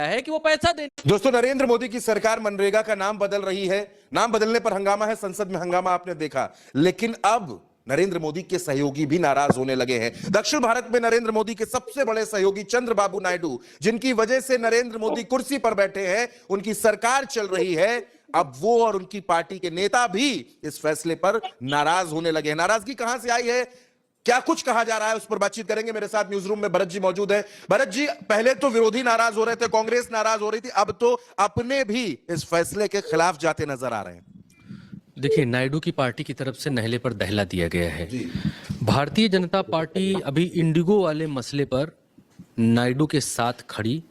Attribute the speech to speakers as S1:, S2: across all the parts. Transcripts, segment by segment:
S1: है कि वो पैसा दे।
S2: दोस्तों, नरेंद्र मोदी की सरकार मनरेगा का नाम बदल रही है। नाम बदलने पर हंगामा है, संसद में हंगामा आपने देखा। लेकिन अब नरेंद्र मोदी के सहयोगी भी नाराज होने लगे हैं। दक्षिण भारत में नरेंद्र मोदी के सबसे बड़े सहयोगी चंद्रबाबू नायडू, जिनकी वजह से नरेंद्र मोदी कुर्सी पर बैठे हैं, उनकी सरकार चल रही है, अब वो और उनकी पार्टी के नेता भी इस फैसले पर नाराज होने लगे हैं। नाराजगी कहां से आई है, क्या कुछ कहा जा रहा है, उस पर बातचीत करेंगे। मेरे साथ न्यूज रूम में भरत जी मौजूद है। भरत जी, पहले तो विरोधी नाराज हो रहे थे, कांग्रेस नाराज हो रही थी, अब तो अपने भी इस फैसले के खिलाफ जाते नजर आ रहे हैं।
S1: देखिए, नायडू की पार्टी की तरफ से नहले पर दहला दिया गया है। भारतीय जनता पार्टी अभी इंडिगो वाले मसले पर नायडू के साथ खड़ी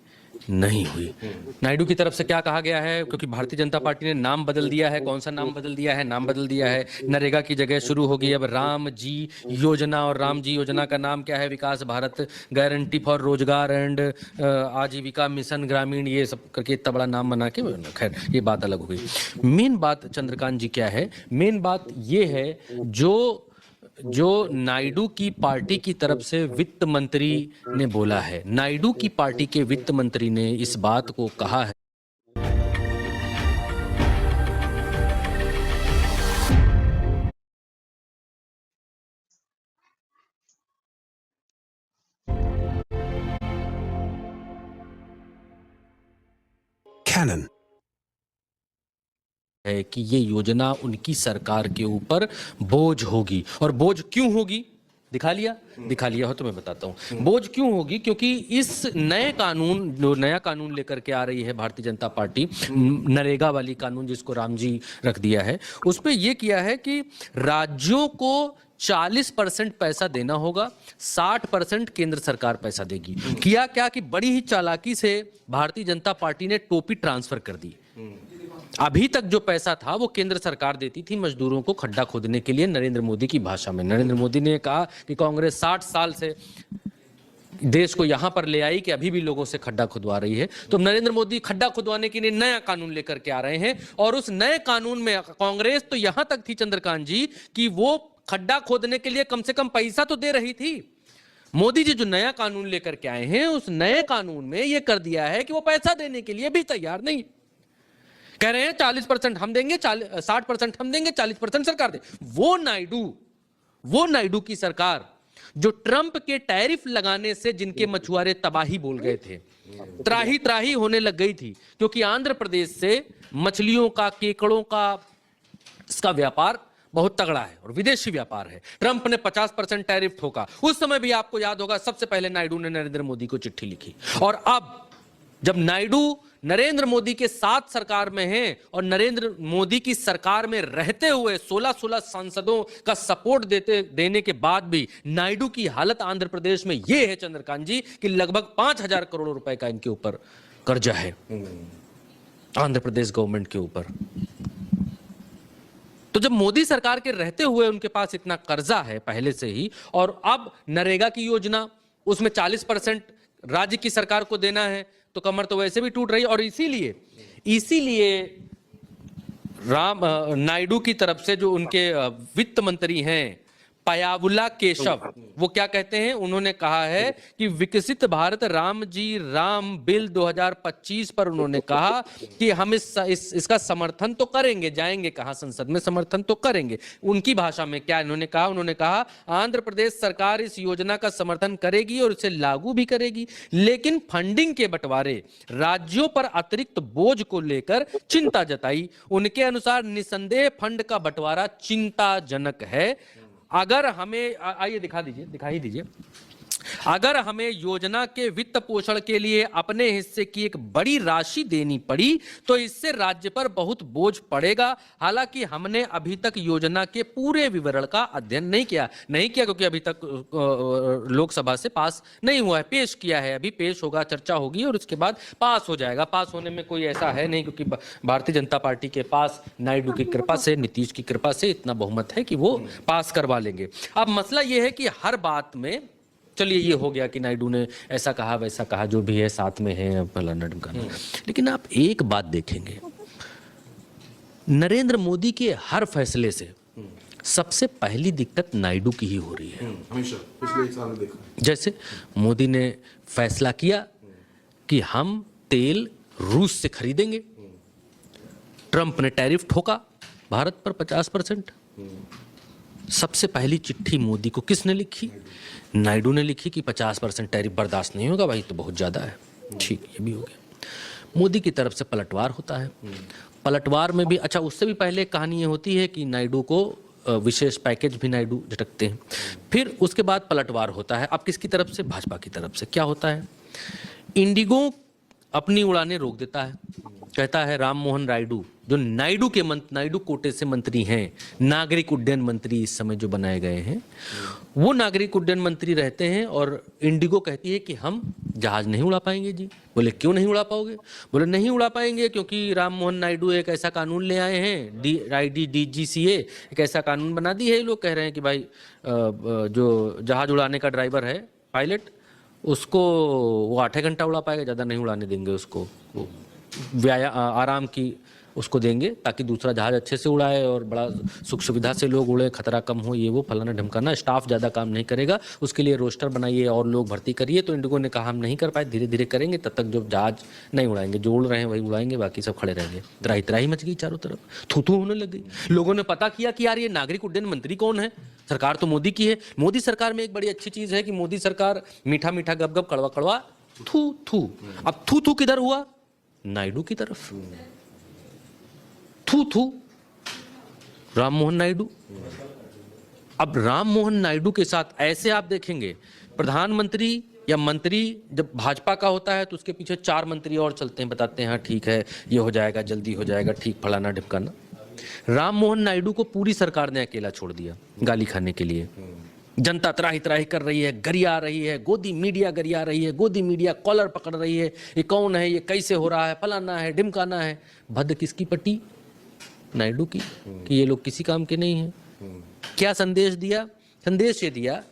S1: नहीं हुई। नायडू की तरफ से क्या कहा गया है, क्योंकि भारतीय जनता पार्टी ने नाम बदल दिया है। कौन सा नाम बदल दिया है? नाम बदल दिया है, नरेगा की जगह शुरू होगी अब राम जी योजना। और राम जी योजना का नाम क्या है? विकास भारत गारंटी फॉर रोजगार एंड आजीविका मिशन ग्रामीण, ये सब करके इतना बड़ा नाम बना के, खैर ये बात अलग हो गई। मेन बात चंद्रकांत जी क्या है? मेन बात ये है, जो नायडू की पार्टी की तरफ से वित्त मंत्री ने बोला है, नायडू की पार्टी के वित्त मंत्री ने इस बात को कहा है
S3: Canon
S1: है कि ये योजना उनकी सरकार के ऊपर बोझ होगी। और बोझ क्यों होगी? दिखा लिया हो तो मैं बताता हूं बोझ क्यों होगी। क्योंकि इस नए कानून, जो नया कानून लेकर के आ रही है भारतीय जनता पार्टी, नरेगा वाली कानून जिसको राम जी रख दिया है, उस पे ये किया है कि राज्यों को 40% पैसा देना होगा, 60% केंद्र सरकार पैसा देगी। किया क्या कि बड़ी ही चालाकी से भारतीय जनता पार्टी ने टोपी ट्रांसफर कर दी। अभी तक जो पैसा था वो केंद्र सरकार देती थी मजदूरों को खड्डा खोदने के लिए। नरेंद्र मोदी की भाषा में नरेंद्र मोदी ने कहा कि कांग्रेस 60 साल से देश को यहां पर ले आई कि अभी भी लोगों से खड्डा खुदवा रही है। तो नरेंद्र मोदी खड्डा खुदवाने के लिए नया कानून लेकर के आ रहे हैं। और उस नए कानून में कांग्रेस तो यहां तक थी चंद्रकांत जी कि वो खड्डा खोदने के लिए कम से कम पैसा तो दे रही थी। मोदी जी जो नया कानून लेकर के आए हैं, उस नए कानून में यह कर दिया है कि वो पैसा देने के लिए भी तैयार नहीं। कह रहे हैं 40% हम देंगे, 60% हम देंगे, 40% सरकार दे। वो नायडू की सरकार जो ट्रंप के टैरिफ लगाने से जिनके मछुआरे तबाही बोल गए थे, त्राही त्राही होने लग गई थी, क्योंकि आंध्र प्रदेश से मछलियों का, केकड़ों का, इसका व्यापार बहुत तगड़ा है और विदेशी व्यापार है। ट्रंप ने 50% टैरिफ ठोका। उस समय भी आपको याद होगा, सबसे पहले नायडू ने नरेंद्र मोदी को चिट्ठी लिखी। और अब जब नायडू नरेंद्र मोदी के साथ सरकार में हैं और नरेंद्र मोदी की सरकार में रहते हुए 16 सांसदों का सपोर्ट देने के बाद भी नायडू की हालत आंध्र प्रदेश में यह है चंद्रकांत जी कि लगभग 5,000 करोड़ रुपए का इनके ऊपर कर्जा है, आंध्र प्रदेश गवर्नमेंट के ऊपर। तो जब मोदी सरकार के रहते हुए उनके पास इतना कर्जा है पहले से ही, और अब नरेगा की योजना, उसमें 40% राज्य की सरकार को देना है, तो कमर तो वैसे भी टूट रही। और इसीलिए नायडू की तरफ से जो उनके वित्त मंत्री हैं पयावुला केशव, वो क्या कहते हैं? उन्होंने कहा है कि विकसित भारत राम बिल 2025 पर उन्होंने कहा कि हम इसका समर्थन तो करेंगे। जाएंगे कहां? संसद में समर्थन तो करेंगे। उनकी भाषा में क्या उन्होंने कहा? उन्होंने कहा आंध्र प्रदेश सरकार इस योजना का समर्थन करेगी और इसे लागू भी करेगी, लेकिन फंडिंग के बंटवारे, राज्यों पर अतिरिक्त बोझ को लेकर चिंता जताई। उनके अनुसार निसंदेह फंड का बंटवारा चिंताजनक है। अगर हमें, आइए दिखाई दीजिए, अगर हमें योजना के वित्त पोषण के लिए अपने हिस्से की एक बड़ी राशि देनी पड़ी तो इससे राज्य पर बहुत बोझ पड़ेगा। हालांकि हमने अभी तक योजना के पूरे विवरण का अध्ययन नहीं किया, क्योंकि अभी तक लोकसभा से पास नहीं हुआ है। पेश किया है, अभी पेश होगा, चर्चा होगी और उसके बाद पास हो जाएगा। पास होने में कोई ऐसा है नहीं, क्योंकि भारतीय जनता पार्टी के पास नायडू की कृपा से, नीतीश की कृपा से इतना बहुमत है कि वो पास करवा लेंगे। अब मसला यह है कि हर बात में, चलिए ये हो गया कि नायडू ने ऐसा कहा वैसा कहा, जो भी है साथ में है फलाना ढमकाना, लेकिन आप एक बात देखेंगे, नरेंद्र मोदी के हर फैसले से सबसे पहली दिक्कत नायडू की ही हो रही है।
S2: हमेशा पिछले 1 साल में देखा।
S1: जैसे मोदी ने फैसला किया कि हम तेल रूस से खरीदेंगे। ट्रंप ने टैरिफ ठोका भारत पर 50%। सबसे पहली चिट्ठी मोदी को किसने लिखी? नायडू ने लिखी कि 50% टैरिफ बर्दाश्त नहीं होगा भाई, तो बहुत ज़्यादा है। ठीक, ये भी हो गया। मोदी की तरफ से पलटवार होता है। पलटवार में भी, अच्छा उससे भी पहले कहानी ये होती है कि नायडू को विशेष पैकेज भी नायडू झटकते हैं। फिर उसके बाद पलटवार होता है। अब किसकी तरफ से? भाजपा की तरफ से। क्या होता है? इंडिगो अपनी उड़ानें रोक देता है। कहता है राम मोहन नायडू, जो नायडू कोटे से मंत्री हैं, नागरिक उड्डयन मंत्री इस समय जो बनाए गए हैं, वो नागरिक उड्डयन मंत्री रहते हैं। और इंडिगो कहती है कि हम जहाज नहीं उड़ा पाएंगे जी। बोले क्यों नहीं उड़ा पाओगे? बोले नहीं उड़ा पाएंगे क्योंकि राम मोहन नायडू एक ऐसा कानून ले आए हैं, DGCA एक ऐसा कानून बना दी है। लोग कह रहे हैं कि भाई जो जहाज उड़ाने का ड्राइवर है, पायलट, उसको वो 8 घंटा उड़ा पाएगा, ज़्यादा नहीं उड़ाने देंगे उसको। आराम की उसको देंगे ताकि दूसरा जहाज अच्छे से उड़ाए और बड़ा सुख सुविधा से लोग उड़े, खतरा कम हो, ये वो फलाना ढमकाना। स्टाफ ज़्यादा काम नहीं करेगा, उसके लिए रोस्टर बनाइए और लोग भर्ती करिए। तो इंडिगो ने कहा हम नहीं कर पाए, धीरे धीरे करेंगे, तब तक जो जहाज नहीं उड़ाएंगे, जो उड़ रहे हैं वही उड़ाएंगे, बाकी सब खड़े रहेंगे। त्राही त्राही मच गई चारों तरफ, थू होने लग गई। लोगों ने पता किया कि यार ये नागरिक उड्डयन मंत्री कौन है? सरकार तो मोदी की है। मोदी सरकार में एक बड़ी अच्छी चीज़ है कि मोदी सरकार मीठा मीठा गप गप कड़वा कड़वा थू। अब थू किधर हुआ? नायडू की तरफ। थू राम मोहन नायडू। अब राम मोहन नायडू के साथ ऐसे आप देखेंगे, प्रधानमंत्री या मंत्री जब भाजपा का होता है तो उसके पीछे 4 मंत्री और चलते हैं, बताते हैं हाँ ठीक है ये हो जाएगा, जल्दी हो जाएगा, ठीक, फलाना ढिपकाना। राम मोहन नायडू को पूरी सरकार ने अकेला छोड़ दिया गाली खाने के लिए। जनता त्राही त्राही कर रही है, गरिया रही है, गोदी मीडिया गरिया रही है, गोदी मीडिया कॉलर पकड़ रही है, ये कौन है, ये कैसे हो रहा है, फलाना है, ढिमकाना है। भद्द किसकी पट्टी? नायडू की, कि ये लोग किसी काम के नहीं हैं। क्या संदेश दिया? संदेश ये दिया